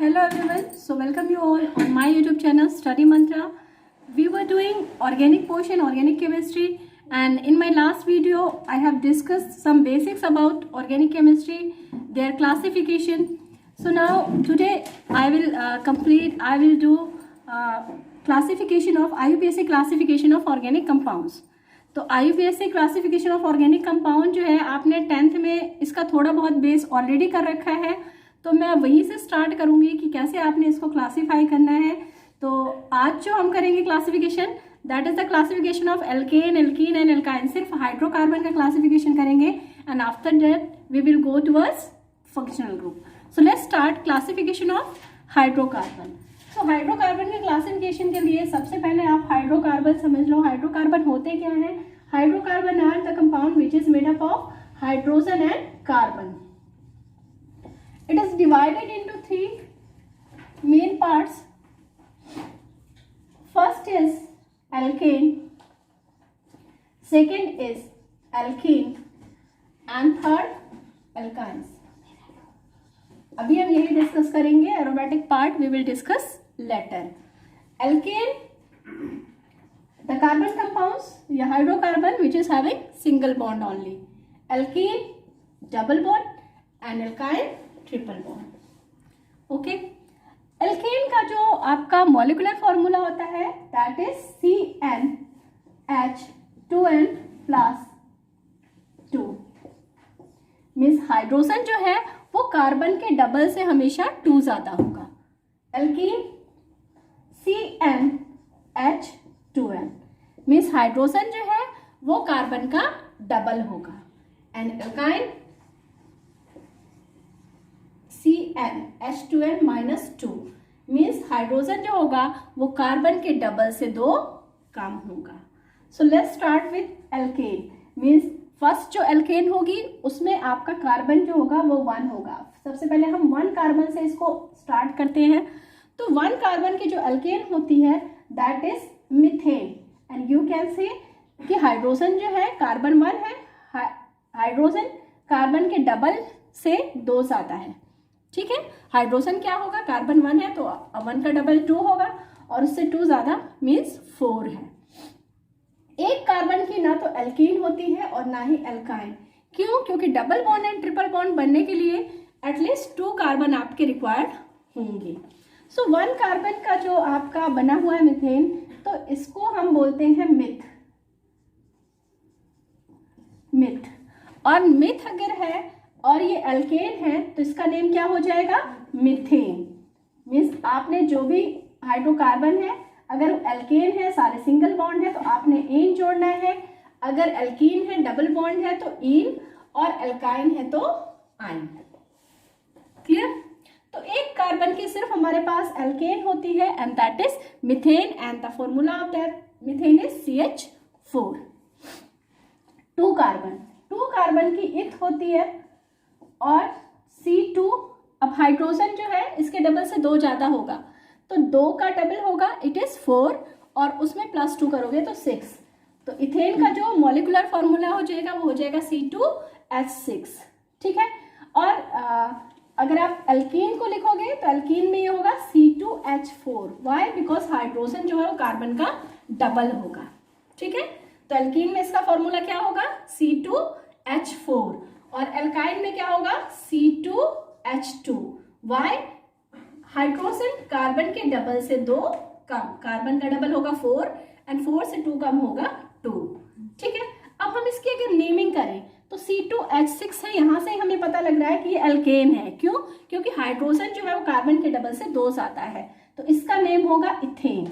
Hello everyone, so welcome you all on my YouTube channel Study Mantra. We were doing organic portion, organic chemistry, and in my last video I have discussed some basics about organic chemistry, their classification. So now today I will do classification of IUPAC classification of organic compounds. तो IUPAC classification of organic compound जो है आपने 10th में इसका थोड़ा बहुत base already कर रखा है, तो मैं वहीं से स्टार्ट करूंगी कि कैसे आपने इसको क्लासीफाई करना है। तो आज जो हम करेंगे classification, that is the classification of alkane, alkene and alkyne. सिर्फ हाइड्रोकार्बन का क्लासिफिकेशन करेंगे and after that we will go towards functional group. So let's start classification of hydrocarbon. तो हाइड्रोकार्बन के क्लासिफिकेशन के लिए सबसे पहले आप हाइड्रोकार्बन समझ लो। हाइड्रोकार्बन होते क्या हैं? Hydrocarbon are the compound which is made up of hydrogen and carbon. It is divided into three main parts. First is alkane, second is alkene and third alkynes. अभी हम यही डिस्कस करेंगे. Aromatic part we will discuss later. alkane, the carbon compounds या hydrocarbon which is having single bond only. alkene double bond and alkyne triple bond. Okay, alkane का जो आपका molecular formula होता है that is CnH2n plus 2. Means hydrogen जो है वो carbon के डबल से हमेशा 2 ज्यादा होगा. एल्कीन CnH2n मीन्स हाइड्रोजन जो है वो कार्बन का डबल होगा. And alkyne CnH2n minus 2 means hydrogen जो होगा वो कार्बन के डबल से 2 कम होगा. So let's start with alkane. Means first जो एल्केन होगी उसमें आपका कार्बन जो होगा वो 1 होगा. सबसे पहले हम 1 कार्बन से इसको स्टार्ट करते हैं. तो 1 कार्बन की जो एल्केन होती है that is methane. And you can say कि हाइड्रोजन जो है कार्बन 1 है, हाइड्रोजन कार्बन के डबल से 2 ज्यादा है. ठीक है, हाइड्रोजन क्या होगा? कार्बन 1 है तो 1 का डबल 2 होगा और उससे 2 ज्यादा मीन्स 4 है. एक कार्बन की ना तो एल्कीन होती है और ना ही एल्काइन. क्यों? क्योंकि double bond and triple bond बनने के लिए एटलीस्ट 2 कार्बन आपके रिक्वायर्ड होंगे. सो 1 कार्बन का जो आपका बना हुआ है मीथेन, तो इसको हम बोलते हैं मिथ. और मिथ अगर है और ये एल्केन है तो इसका नेम क्या हो जाएगा? मीथेन. मीन्स आपने जो भी हाइड्रोकार्बन है, अगर एल्केन है सारे सिंगल बॉन्ड है तो आपने इन जोड़ना है. अगर एल्कीन है डबल बॉन्ड है तो इन, और एल्काइन है तो आइन. क्लियर? तो एक कार्बन की सिर्फ हमारे पास एल्केन होती है and that is methane and the formula of that methane is CH4. 2 carbon की इथ होती है और C2. अब हाइड्रोजन जो है इसके डबल से 2 ज्यादा होगा तो 2 का डबल होगा, इट इज 4 और उसमें प्लस 2 करोगे तो 6. तो इथेन का जो मॉलिक्यूलर फॉर्मूला हो जाएगा वो हो जाएगा C2H6. ठीक है. और अगर आप एल्कीन को लिखोगे तो एल्कीन में ये होगा C2H4. वाई? बिकॉज हाइड्रोजन जो है वो कार्बन का डबल होगा. ठीक है. तो एल्कीन में इसका फॉर्मूला क्या होगा? C2H4 और एल्काइन में क्या होगा? C2H2. वाई? हाइड्रोजन कार्बन के डबल से 2 कम. कार्बन का डबल होगा 4 एंड 4 से 2 कम होगा 2. ठीक है. अब हम इसकी अगर नेमिंग करें तो C2H6 है, यहां से हमें पता लग रहा है कि ये एल्केन है. क्यों? क्योंकि हाइड्रोजन जो है वो कार्बन के डबल से 2 आता है तो इसका नेम होगा इथेन.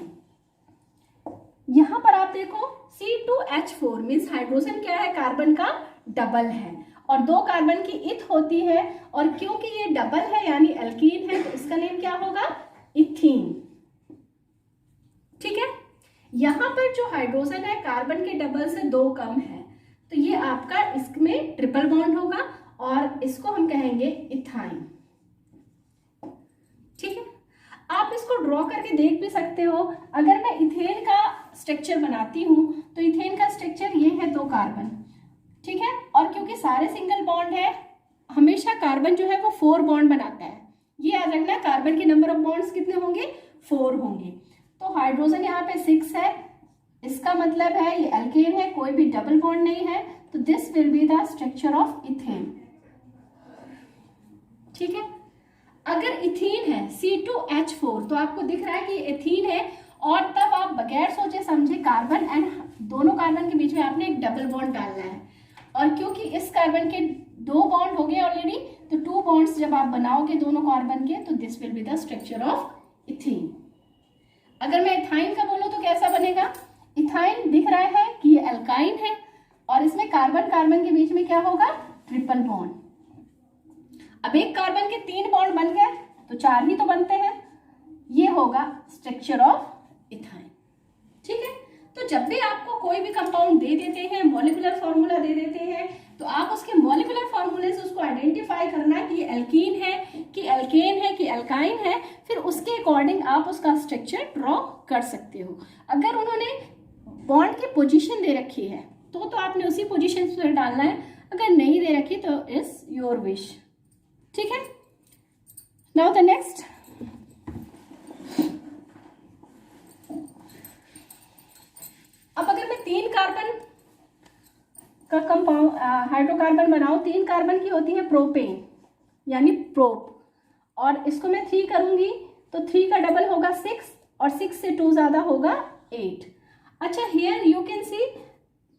यहां पर आप देखो C2H4 मीन्स हाइड्रोजन क्या है? कार्बन का डबल है और 2 कार्बन की इथ होती है और क्योंकि ये डबल है यानी एल्कीन है तो इसका नेम क्या होगा? इथीन. ठीक है. यहां पर जो हाइड्रोजन है कार्बन के डबल से 2 कम है तो ये आपका इसमें ट्रिपल बॉन्ड होगा और इसको हम कहेंगे इथाइन. ठीक है. आप इसको ड्रॉ करके देख भी सकते हो. अगर मैं इथेन का स्ट्रक्चर बनाती हूं तो इथेन का स्ट्रक्चर ये है 2 कार्बन. ठीक है. और क्योंकि सारे सिंगल बॉन्ड है हमेशा कार्बन जो है वो 4 बॉन्ड बनाता है. ये याद रखना, कार्बन के नंबर ऑफ बॉन्ड्स कितने होंगे, 4 होंगे। तो हाइड्रोजन यहाँ पे 6 है, इसका मतलब है ये एल्केन है, कोई भी डबल बॉन्ड नहीं है, तो this will be the structure of ethane. ठीक है, अगर इथीन है C2H4 तो आपको दिख रहा है कि इथीन है, और तब आप बगैर सोचे समझे कार्बन एंड दोनों कार्बन के बीच में आपने एक डबल बॉन्ड डालना है, और क्योंकि इस कार्बन के 2 बॉन्ड हो गए ऑलरेडी, तो 2 बॉन्ड्स जब आप बनाओगे दोनों कार्बन के, तो this will be the structure of ethene. अगर मैं इथाइन का बोलूं तो कैसा बनेगा, इथाइन दिख रहा है कि ये एल्काइन है, और इसमें कार्बन कार्बन के बीच में क्या होगा, ट्रिपल बॉन्ड। अब एक कार्बन के 3 बॉन्ड बन गए तो 4 ही तो बनते हैं, ये होगा स्ट्रक्चर ऑफ इथाइन। ठीक है, तो जब भी आपको कोई भी कंपाउंड दे देते हैं, मॉलिक्यूलर फॉर्मूला दे देते हैं, तो आप उसके मॉलिक्यूलर फॉर्मूले से उसको आइडेंटिफाई करना कि ये एल्कीन है कि एल्केन है कि एल्काइन है, फिर उसके अकॉर्डिंग आप उसका स्ट्रक्चर ड्रॉ कर सकते हो। अगर उन्होंने बॉन्ड की पोजीशन दे रखी है तो आपने उसी पोजीशन से डालना है, अगर नहीं दे रखी तो इज योर विश। ठीक है, नाउ द नेक्स्ट, अब अगर मैं 3 कार्बन का कंपाउंड हाइड्रोकार्बन बनाऊं, 3 कार्बन की होती है प्रोपेन यानी प्रोप, और इसको मैं 3 करूंगी तो 3 का डबल होगा 6, और 6 से 2 ज्यादा होगा 8। अच्छा, हियर यू कैन सी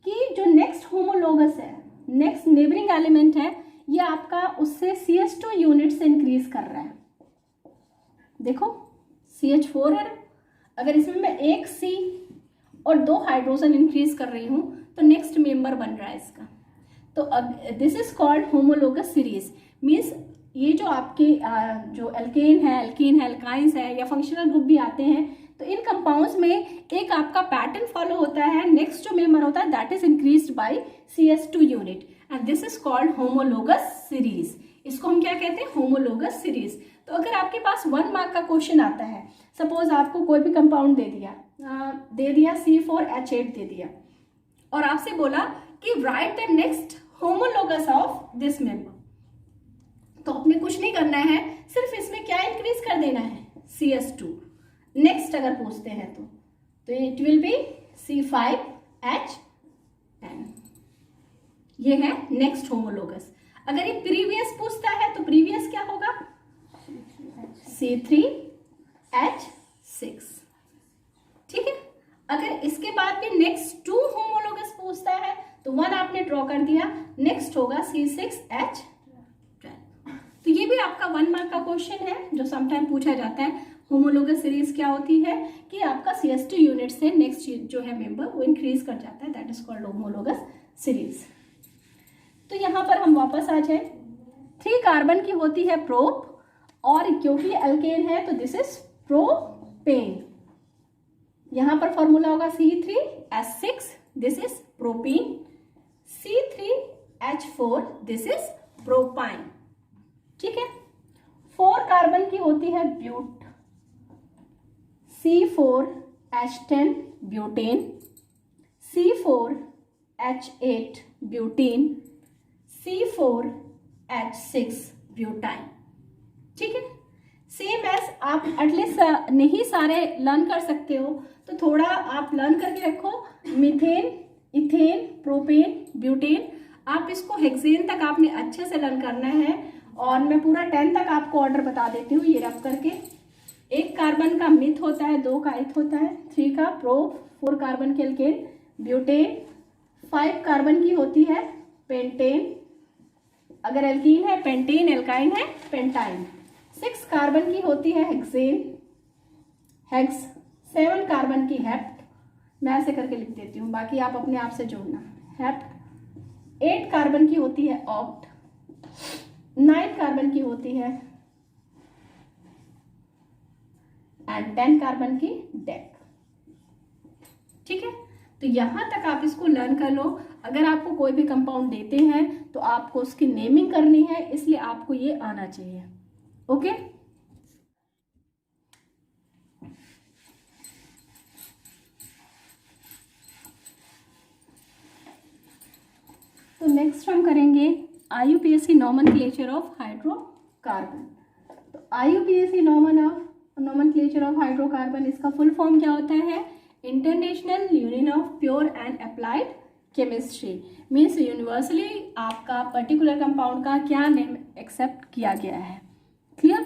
कि जो नेक्स्ट होमोलोगस है, नेक्स्ट नेबरिंग एलिमेंट है, ये आपका उससे CH2 यूनिट से इंक्रीज कर रहा है। देखो CH4 है, अगर इसमें मैं 1 C और 2 हाइड्रोजन इंक्रीज कर रही हूं तो नेक्स्ट मेंबर बन रहा है इसका। तो this is called homologous series, means ये जो आपके जो एल्केन है, एल्कीन है, एल्काइंस है, या फंक्शनल ग्रुप भी आते हैं, तो इन कंपाउंड्स में एक आपका पैटर्न फॉलो होता है, नेक्स्ट जो मेंबर होता है that is increased by CH2 unit, and this is called homologous series. इसको हम क्या कहते हैं, होमोलोगस सीरीज। तो अगर आपके पास 1 मार्क का क्वेश्चन आता है, सपोज आपको कोई भी कंपाउंड दे दिया C4H8 दे दिया, और आपसे बोला कि right the next homologous of this member, तो आपने कुछ नहीं करना है, सिर्फ इसमें क्या इंक्रीज कर देना है, CH2। नेक्स्ट अगर पूछते हैं तो इट विल बी C5H10, ये है नेक्स्ट होमोलोगस। अगर ये प्रीवियस पूछता है तो प्रीवियस क्या होगा, C3H6। ठीक है, अगर इसके बाद भी नेक्स्ट 2 होमोलोगस पूछता है तो 1 आपने ड्रॉ कर दिया, नेक्स्ट होगा C6H12। तो ये भी आपका 1 मार्क का क्वेश्चन है जो समटाइम पूछा जाता है। होमोलोगस सीरीज क्या होती है कि आपका CH2 यूनिट से नेक्स्ट जो है मेंबर वो इंक्रीज कर जाता है, that is called homologous series. तो यहाँ पर हम वापस आ जाए, 3 कार्बन की होती है प्रोप, और क्योंकि एल्केन है तो दिस इज प्रोपेन। यहाँ पर फॉर्मूला होगा C3H6, this is propene, C3H4, this is propyne. ठीक है, 4 कार्बन की होती है ब्यूट, C4H10 butane, C4H8 butene, C4H6 butyne. ठीक है, सेम एज आप एटलीस्ट नहीं सारे लर्न कर सकते हो, तो थोड़ा आप लर्न करके रखो, मीथेन, इथेन, प्रोपेन, ब्यूटेन, आप इसको हेक्सेन तक आपने अच्छे से लर्न करना है, और मैं पूरा 10 तक आपको ऑर्डर बता देती हूँ ये रख करके। 1 कार्बन का मिथ होता है, 2 का इथ होता है, 3 का प्रोप, 4 कार्बन के एल्केन ब्यूटेन, 5 कार्बन की होती है पेंटेन, अगर एल्कीन है पेंटेन, एल्काइन है पेंटाइन, 6 कार्बन की होती है हेक्सेन, हेक्स, 7 कार्बन की हेप्ट, मैं ऐसे करके लिख देती हूँ, बाकी आप अपने आप से जोड़ना, हेप्ट, 8 कार्बन की होती है ऑक्ट, 9 कार्बन की होती है एंड 10 कार्बन की डेक। ठीक है, तो यहां तक आप इसको लर्न कर लो। अगर आपको कोई भी कंपाउंड देते हैं तो आपको उसकी नेमिंग करनी है, इसलिए आपको ये आना चाहिए। ओके, तो नेक्स्ट हम करेंगे IUPAC नॉमेनक्लेचर ऑफ हाइड्रोकार्बन। तो IUPAC नोमेनक्लेचर ऑफ हाइड्रोकार्बन, इसका फुल फॉर्म क्या होता है? International union of pure and applied chemistry. Means universally आपका पर्टिकुलर कंपाउंड का क्या नेम एक्सेप्ट किया गया है। क्लियर?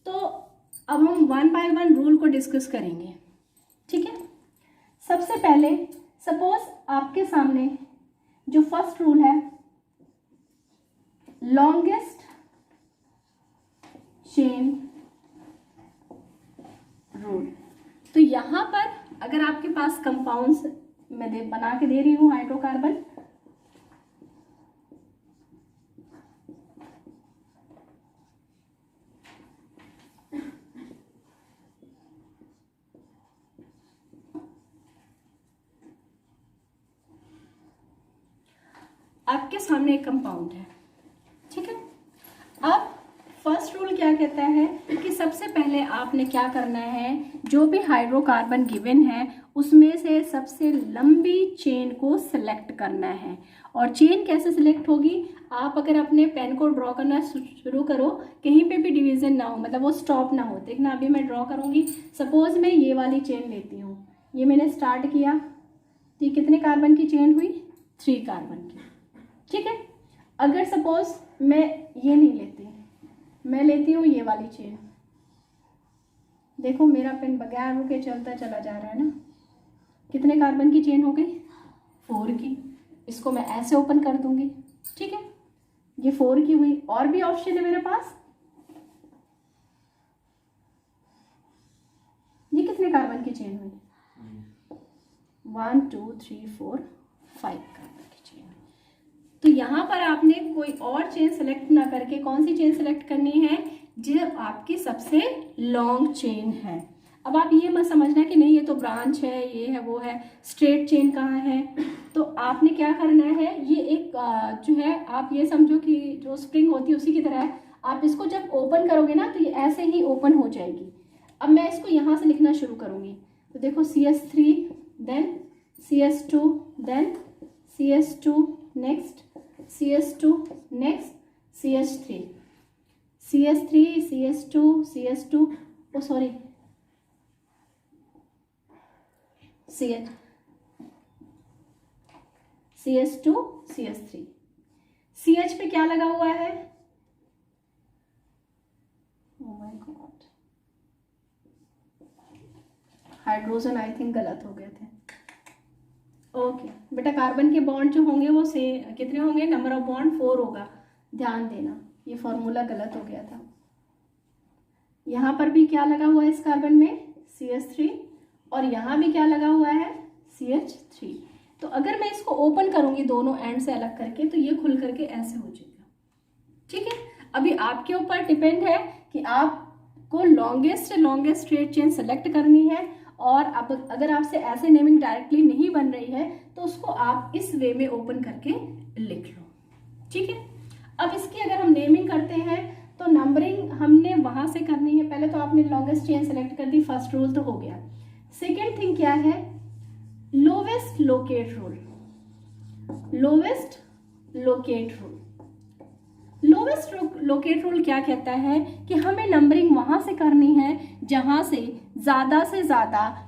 तो अब हम वन बाय वन रूल को डिस्कस करेंगे, ठीक है। सबसे पहले सपोज आपके सामने जो फर्स्ट रूल है, लॉन्गेस्ट चेन रूल। तो यहां पर अगर आपके पास कंपाउंड्स मैं बना के दे रही हूं हाइड्रोकार्बन, आपके सामने एक कंपाउंड है, ठीक है। अब फर्स्ट रूल क्या कहता है कि सबसे पहले आपने क्या करना है, जो भी हाइड्रोकार्बन गिवन है उसमें से सबसे लंबी चेन को सिलेक्ट करना है। और चेन कैसे सिलेक्ट होगी? आप अगर अपने पेन को ड्रॉ करना शुरू करो, कहीं पे भी डिवीजन ना हो, मतलब वो स्टॉप ना हो। देखना अभी मैं ड्रॉ करूंगी, सपोज मैं ये वाली चेन लेती हूँ, ये मैंने स्टार्ट किया, तो ये कितने कार्बन की चेन हुई? 3 कार्बन की, ठीक है। अगर सपोज मैं ये नहीं लेती, मैं लेती हूँ ये वाली चेन, देखो मेरा पेन बगैर रुके चलता चला जा रहा है ना। कितने कार्बन की चेन हो गई? 4 की। इसको मैं ऐसे ओपन कर दूंगी, ठीक है, ये 4 की हुई। और भी ऑप्शन है मेरे पास, ये कितने कार्बन की चेन हुई? 1 2 3 4 5 कार्बन की चेन। तो यहाँ पर आपने कोई और चेन सेलेक्ट ना करके कौन सी चेन सेलेक्ट करनी है? जो आपकी सबसे लॉन्ग चेन है। अब आप ये मत समझना कि नहीं ये तो ब्रांच है, ये है वो है, स्ट्रेट चेन कहाँ है। तो आपने क्या करना है, ये एक जो है आप ये समझो कि जो स्प्रिंग होती है उसी की तरह है। आप इसको जब ओपन करोगे ना तो ये ऐसे ही ओपन हो जाएगी। अब मैं इसको यहाँ से लिखना शुरू करूँगी, तो देखो CS3, then CS2, then CS2, next CS2, next CS3, CS3, CS2, CS2, oh sorry CS2, CS3, CH पे क्या लगा हुआ है? Oh my god, hydrogen I think गलत हो गए थे। ओके बेटा, कार्बन के बॉन्ड जो होंगे वो से कितने होंगे? नंबर ऑफ बॉन्ड 4 होगा, ध्यान देना, ये फॉर्मूला गलत हो गया था। यहाँ पर भी क्या लगा हुआ है इस कार्बन में? CH3, और यहाँ भी क्या लगा हुआ है? CH3। तो अगर मैं इसको ओपन करूंगी दोनों एंड से अलग करके, तो ये खुल करके ऐसे हो जाएगा, ठीक है। अभी आपके ऊपर डिपेंड है कि आपको लॉन्गेस्ट स्ट्रेट चेन सेलेक्ट करनी है। और अब अगर आपसे ऐसे नेमिंग डायरेक्टली नहीं बन रही है तो उसको आप इस वे में ओपन करके लिख लो, ठीक है। अब इसकी अगर हम नेमिंग करते हैं तो नंबरिंग हमने वहां से करनी है। पहले तो आपने लॉन्गेस्ट चेन सेलेक्ट कर दी, फर्स्ट रूल तो हो गया। सेकेंड थिंग क्या है? Lowest locate rule. Lowest locate rule, lowest locate rule क्या कहता है कि हमें नंबरिंग वहां से करनी है जहां से ज्यादा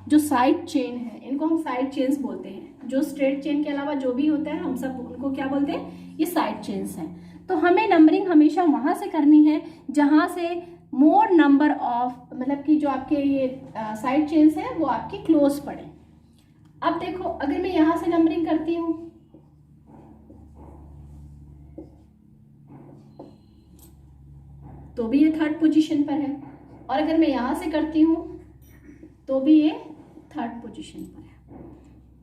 जो साइड चेन है, इनको हम साइड चेन्स बोलते हैं। जो स्ट्रेट चेन के अलावा जो भी होता है हम सब उनको क्या बोलते हैं? ये साइड चेन्स हैं। तो हमें नंबरिंग हमेशा वहां से करनी है जहां से मोर नंबर ऑफ, मतलब कि जो आपके ये साइड चेन्स हैं वो आपकी क्लोज पड़े। अब देखो अगर मैं यहां से नंबरिंग करती हूँ तो भी ये 3rd पोजीशन पर है, और अगर मैं यहां से करती हूं तो भी ये 3rd पोजीशन पर है,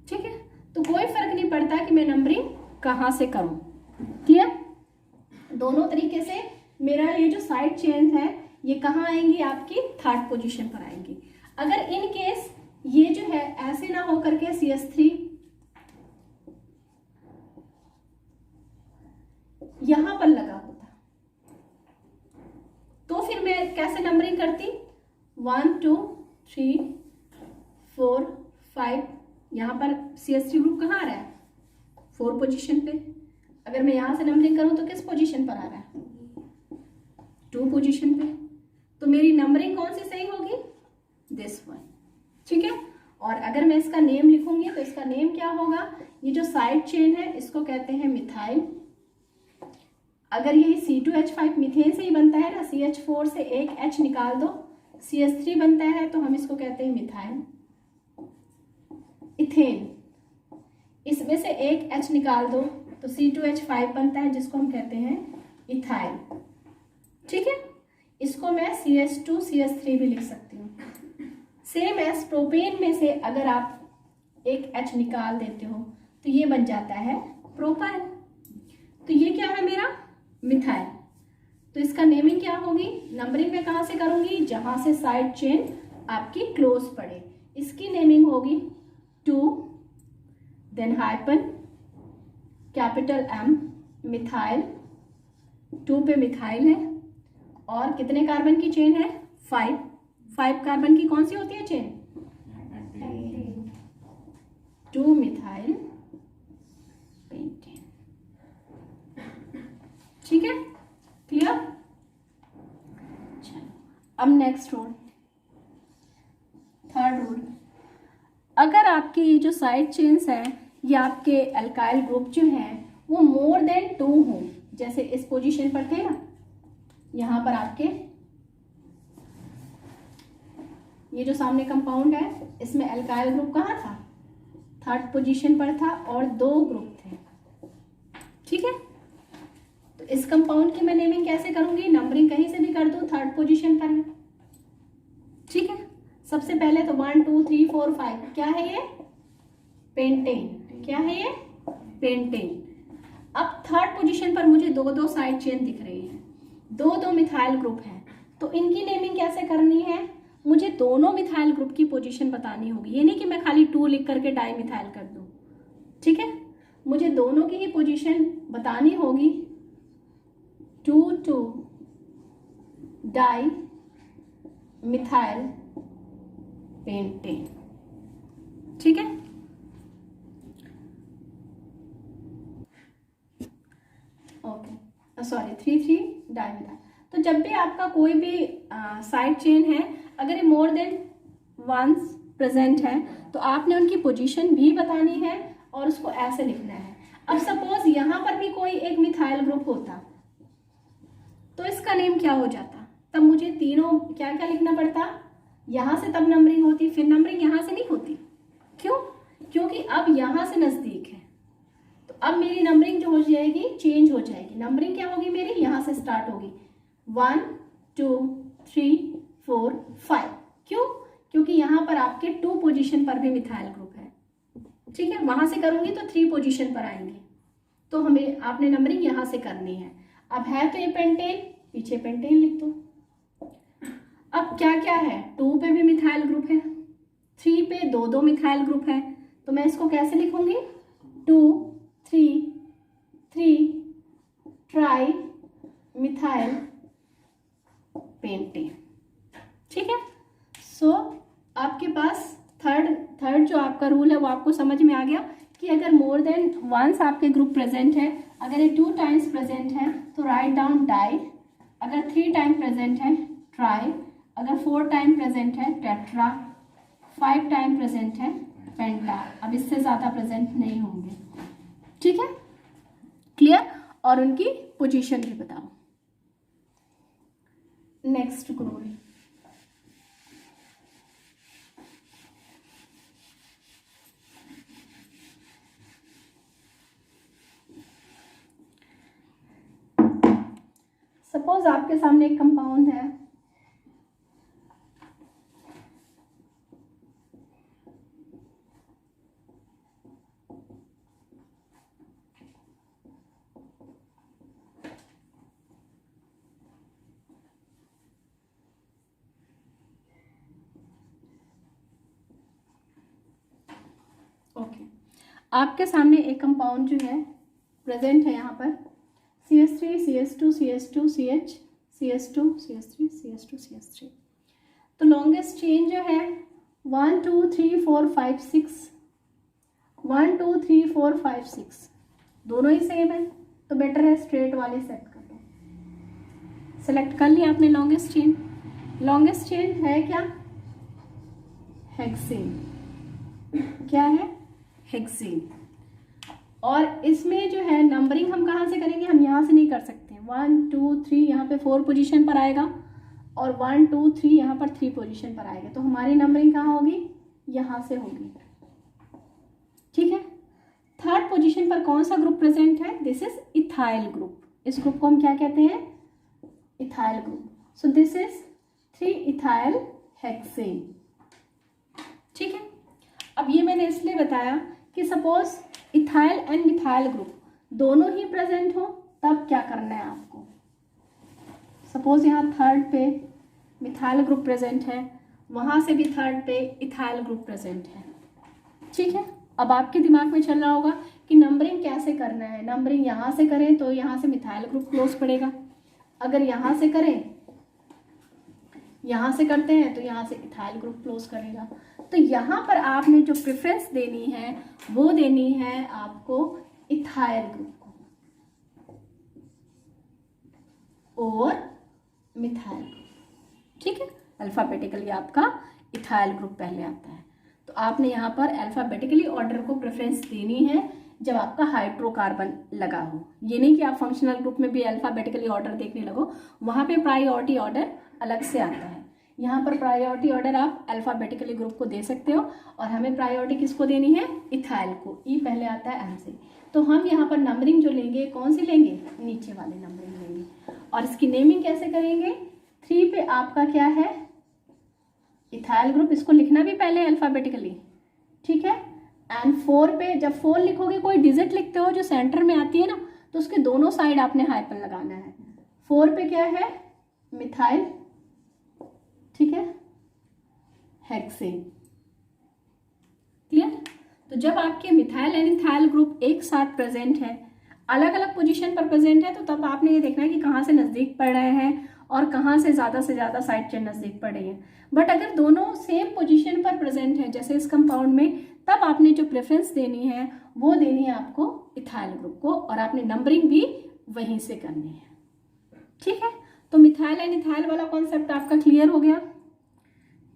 ठीक है। तो कोई फर्क नहीं पड़ता कि मैं नंबरिंग कहां से करूं। क्लियर? दोनों तरीके से मेरा ये जो साइड चेन है ये कहाँ आएंगी? आपकी 3rd पोजीशन पर आएंगी। अगर इन केस ये जो है ऐसे ना हो करके CS3 यहां पर लगा होता तो फिर मैं कैसे नंबरिंग करती? 1 2 3 4 5, यहाँ पर CS3 ग्रुप कहाँ आ रहा है? 4 पोजीशन पे। अगर मैं यहाँ से नंबरिंग करूँ तो किस पोजीशन पर आ रहा है? 2 पोजीशन पे। तो मेरी नंबरिंग कौन सी सही होगी, दिस वन, ठीक है। और अगर मैं इसका नेम लिखूंगी तो इसका नेम क्या होगा, ये जो साइड चेन है इसको कहते हैं मिथाइल। अगर यही C2H5 मीथेन से ही बनता है ना, CH4 से एक H निकाल दो CH3 बनता है, तो हम इसको कहते हैं मिथाइल। इथेन, इसमें से एक H निकाल दो तो C2H5 बनता है, जिसको हम कहते हैं इथाइल, ठीक है। इसको मैं CH2 CH3 भी लिख सकती हूँ। सेम एज प्रोपेन में से अगर आप एक H निकाल देते हो तो ये बन जाता है प्रोपाइल। तो ये क्या है मेरा, मिथाइल। तो इसका नेमिंग क्या होगी, नंबरिंग में कहाँ से करूंगी, जहां से साइड चेन आपकी क्लोज पड़े। इसकी नेमिंग होगी 2 then hyphen capital M methyl. 2 पे मिथाइल है और कितने कार्बन की चेन है, 5 कार्बन की कौन सी होती है चेन, 2 मिथाइल पेंटेन, ठीक है, क्लियर। चलो अब नेक्स्ट रूल, थर्ड रूल, अगर आपकी ये जो साइड चेन्स है या आपके अल्काइल ग्रुप जो हैं वो मोर देन 2 हो, जैसे इस पोजीशन पर थे ना, यहाँ पर आपके ये जो सामने कंपाउंड है इसमें अल्काइल ग्रुप कहाँ था, 3rd पोजीशन पर था और 2 ग्रुप थे, ठीक है। तो इस कंपाउंड की मैं नेमिंग कैसे करूंगी, नंबरिंग कहीं से भी कर दूं, 3rd पोजीशन पर है, ठीक है। सबसे पहले तो 1 2 3 4 5 क्या है ये, पेंटेन, क्या है ये, पेंटेन। अब 3rd पोजीशन पर मुझे 2 साइड चेन दिख रही है, 2 मिथाइल ग्रुप है, तो इनकी नेमिंग कैसे करनी है, मुझे दोनों मिथाइल ग्रुप की पोजीशन बतानी होगी। ये नहीं कि मैं खाली 2 लिख करके डाई मिथाइल कर दूं, ठीक है। मुझे दोनों की ही पोजीशन बतानी होगी, 2 डाई मिथाइल पेंटेन, ठीक है। Okay, sorry 3 di methyl. तो जब भी आपका कोई भी साइड चेन है, अगर ये मोर देन वंस प्रेजेंट है तो आपने उनकी पोजीशन भी बतानी है और उसको ऐसे लिखना है। अब सपोज यहाँ पर भी कोई एक मिथाइल ग्रुप होता तो इसका नेम क्या हो जाता, तब मुझे तीनों क्या क्या लिखना पड़ता, यहाँ से तब नंबरिंग होती, फिर नंबरिंग यहाँ से नहीं होती, क्यों, क्योंकि अब यहाँ से नज़दीक है, तो अब मेरी नंबरिंग जो हो जाएगी चेंज हो जाएगी। नंबरिंग क्या होगी मेरी, यहाँ से स्टार्ट होगी 1 2 3 4 5, क्यों, क्योंकि यहाँ पर आपके 2 पोजीशन पर भी मिथाइल ग्रुप है, ठीक है। वहां से करूंगी तो 3 पोजीशन पर आएंगे, तो हमें आपने नंबरिंग यहाँ से करनी है। अब है तो ये पेंटेन, पीछे पेंटेन लिख दो। अब क्या क्या है, 2 पे भी मिथाइल ग्रुप है, 3 पे 2 मिथाइल ग्रुप है, तो मैं इसको कैसे लिखूंगी, 2 3 3 ट्राई मिथाइल पेंटेन, ठीक है। सो आपके पास थर्ड जो आपका रूल है वो आपको समझ में आ गया कि अगर मोर देन वंस आपके ग्रुप प्रेजेंट है, अगर ये 2 टाइम्स प्रेजेंट है तो राइट डाउन डाई, अगर 3 टाइम प्रेजेंट है ट्राई, अगर 4 टाइम प्रेजेंट है टेट्रा, 5 टाइम प्रेजेंट है पेंटा। अब इससे ज़्यादा प्रेजेंट नहीं होंगे, ठीक है, क्लियर। और उनकी पोजीशन भी बताओ। नेक्स्ट रूल, सपोज आपके सामने एक कंपाउंड है, ओके, आपके सामने एक कंपाउंड जो है प्रेजेंट है यहाँ पर CH3 CH2 CH2 CH CH2 CH3 CH2 CH3। तो लॉन्गेस्ट चेन जो है 1 2 3 4 5 6, 1 2 3 4 5 6 दोनों ही सेम है, तो बेटर है स्ट्रेट वाली सेट कर लो। सेलेक्ट कर लिया आपने लॉन्गेस्ट चेन। लॉन्गेस्ट चेन है क्या? हेक्सेन। क्या है? हेक्सेन। और इसमें जो है नंबरिंग हम कहाँ से करेंगे? हम यहाँ से नहीं कर सकते। 1 2 3 यहाँ पे 4 पोजीशन पर आएगा और 1 2 3 यहाँ पर 3 पोजीशन पर आएगा, तो हमारी नंबरिंग कहाँ होगी? यहाँ से होगी। ठीक है। थर्ड पोजीशन पर कौन सा ग्रुप प्रेजेंट है? This is ethyl group. इस ग्रुप को हम क्या कहते हैं? Ethyl group. So this is 3 ethyl hexane. ठीक है। अब ये मैंने इसलिए बताया कि suppose ethyl and methyl group दोनों ही प्रेजेंट हो, तब क्या करना है आपको? सपोज यहाँ थर्ड पे मिथाइल ग्रुप प्रेजेंट है, वहां से भी थर्ड पे इथाइल ग्रुप प्रेजेंट है। ठीक है। अब आपके दिमाग में चल रहा होगा कि नंबरिंग कैसे करना है। नंबरिंग यहाँ से करें तो यहाँ से मिथाइल ग्रुप क्लोज पड़ेगा, अगर यहाँ से करें, यहाँ से करते हैं तो यहाँ से इथाइल ग्रुप क्लोज करेगा। तो यहाँ पर आपने जो प्रेफरेंस देनी है वो देनी है आपको इथाइल ग्रुप को और मिथाइल ग्रुप। ठीक है। अल्फाबेटिकली आपका इथाइल ग्रुप पहले आता है, तो आपने यहाँ पर अल्फाबेटिकली ऑर्डर को प्रेफरेंस देनी है जब आपका हाइड्रोकार्बन लगा हो। ये नहीं कि आप फंक्शनल ग्रुप में भी अल्फाबेटिकली ऑर्डर देखने लगो, वहाँ पे प्रायोरिटी ऑर्डर अलग से आता है। यहाँ पर प्रायोरिटी ऑर्डर आप अल्फाबेटिकली ग्रुप को दे सकते हो, और हमें प्रायोरिटी किसको देनी है? इथाइल को। ई पहले आता है एम से, तो हम यहाँ पर नंबरिंग जो लेंगे कौन सी लेंगे? नीचे वाले नंबरिंग लेंगे। और इसकी नेमिंग कैसे करेंगे? 3 पे आपका क्या है? Ethyl group. इसको लिखना भी पहले अल्फाबेटिकली। ठीक है। एंड 4 पे जब 4 लिखोगे, कोई डिजिट लिखते हो जो सेंटर में आती है ना, तो उसके दोनों साइड आपने हाइफन लगाना है। 4 पे क्या है? मिथाइल। ठीक है। हेक्सेन। क्लियर? तो जब आपके मिथाइल एंड इथाइल ग्रुप एक साथ प्रेजेंट है, अलग अलग पोजीशन पर प्रेजेंट है, तो तब आपने ये देखना है कि कहाँ से नज़दीक पड़ रहे हैं और कहाँ से ज़्यादा साइड चेन नज़दीक पड़ रही है। बट अगर दोनों सेम पोजीशन पर प्रेजेंट है जैसे इस कंपाउंड में, तब आपने जो प्रेफरेंस देनी है वो देनी है आपको इथाइल ग्रुप को, और आपने नंबरिंग भी वहीं से करनी है। ठीक है। तो मिथाइल एंड इथाइल वाला कॉन्सेप्ट आपका क्लियर हो गया।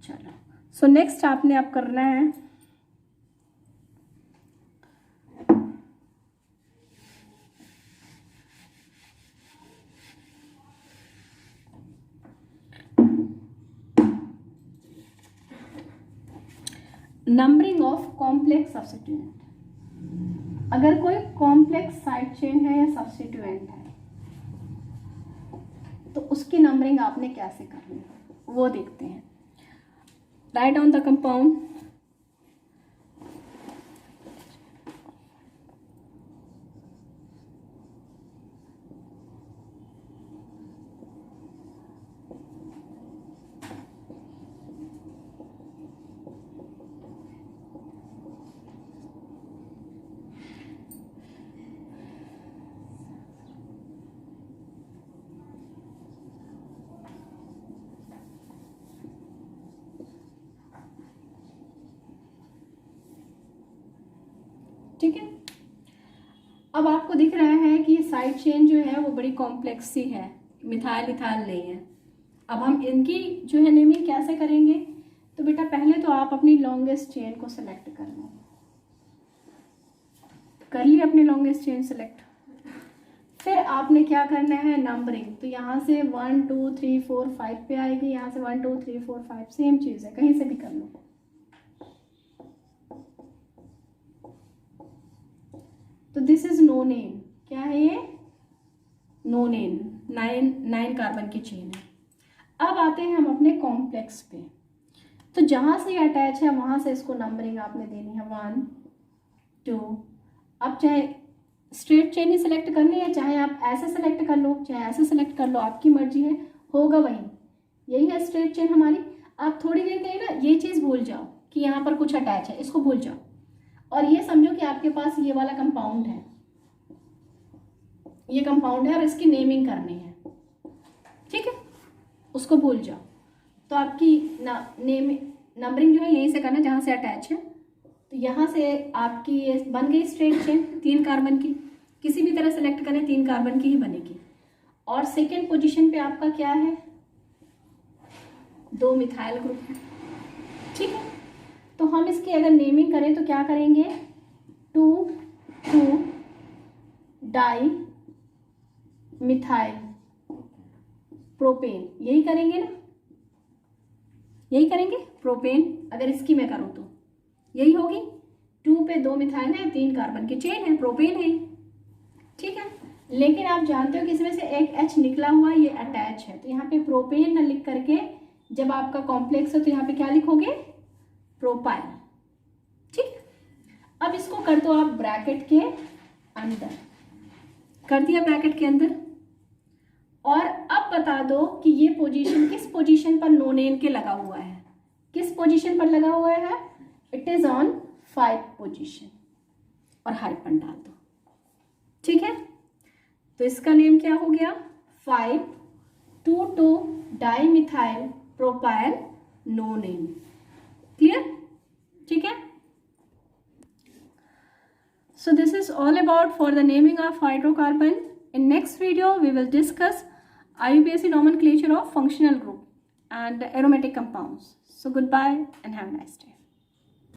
चलो, सो नेक्स्ट आपने अब करना है नंबरिंग ऑफ कॉम्प्लेक्स सब्स्टिट्यूएंट। अगर कोई कॉम्प्लेक्स साइड चेन है या सब्स्टिट्यूएंट है तो उसकी नंबरिंग आपने कैसे करनी है वो देखते हैं। Write down the compound. ठीक है। अब आपको दिख रहा है कि ये साइड चेन जो है वो बड़ी कॉम्प्लेक्स सी है, मिथाइल इथाइल नहीं है। अब हम इनकी जो है नेमिंग कैसे करेंगे? तो बेटा पहले तो आप अपनी लॉन्गेस्ट चेन को सिलेक्ट कर लो। कर ली अपनी लॉन्गेस्ट चेन सिलेक्ट। फिर आपने क्या करना है? नंबरिंग। तो यहाँ से 1 2 3 4 5 पे आएगी, यहाँ से 1 2 3 4 5 सेम चीज़ है, कहीं से भी कर लो। तो दिस इज नोनेन। क्या है ये? नोनेन। 9 कार्बन की चेन है। अब आते हैं हम अपने कॉम्प्लेक्स पे। तो जहां से ये अटैच है वहां से इसको नंबरिंग आपने देनी है 1 2। अब चाहे स्ट्रेट चेन ही सिलेक्ट करनी है, चाहे आप ऐसे सिलेक्ट कर लो, चाहे ऐसे सिलेक्ट कर लो, आपकी मर्जी है, होगा वही। यही है स्ट्रेट चेन हमारी। आप थोड़ी देर के लिए ना ये चीज़ भूल जाओ कि यहाँ पर कुछ अटैच है, इसको भूल जाओ और ये समझो कि आपके पास ये वाला कंपाउंड है, ये कंपाउंड है और इसकी नेमिंग करनी है। ठीक है, उसको भूल जाओ। तो आपकी नंबरिंग जो है यहीं से करना जहाँ से अटैच है। तो यहाँ से आपकी ये बन गई स्ट्रेट चेन 3 कार्बन की। किसी भी तरह सेलेक्ट करें 3 कार्बन की ही बनेगी। और सेकेंड पोजीशन पे आपका क्या है? 2 मिथाइल ग्रुप है। ठीक है, तो हम इसकी अगर नेमिंग करें तो क्या करेंगे, 2 डाई मिथाइल प्रोपेन, यही करेंगे ना, यही करेंगे प्रोपेन। अगर इसकी मैं करूँ तो यही होगी, 2 पे 2 मिथाइल है, 3 कार्बन की चेन है, प्रोपेन है। ठीक है, लेकिन आप जानते हो कि इसमें से एक H निकला हुआ ये अटैच है, तो यहाँ पे प्रोपेन न लिख करके जब आपका कॉम्प्लेक्स हो तो यहाँ पे क्या लिखोगे, प्रोपाइल। ठीक, अब इसको कर दो आप ब्रैकेट के अंदर, कर दिया ब्रैकेट के अंदर, और अब बता दो कि ये पोजीशन किस पोजीशन पर नोनेन के लगा हुआ है, किस पोजीशन पर लगा हुआ है, इट इज ऑन 5 पोजीशन, और हाइपन डाल दो। ठीक है, तो इसका नेम क्या हो गया, 5,2,2 डाई मिथाइल प्रोपाइल नोनेन। क्लियर? ठीक है, so this is all about for the naming of hydrocarbon. In next video we will discuss IUPAC nomenclature of functional group and aromatic compounds. So goodbye and have a nice day.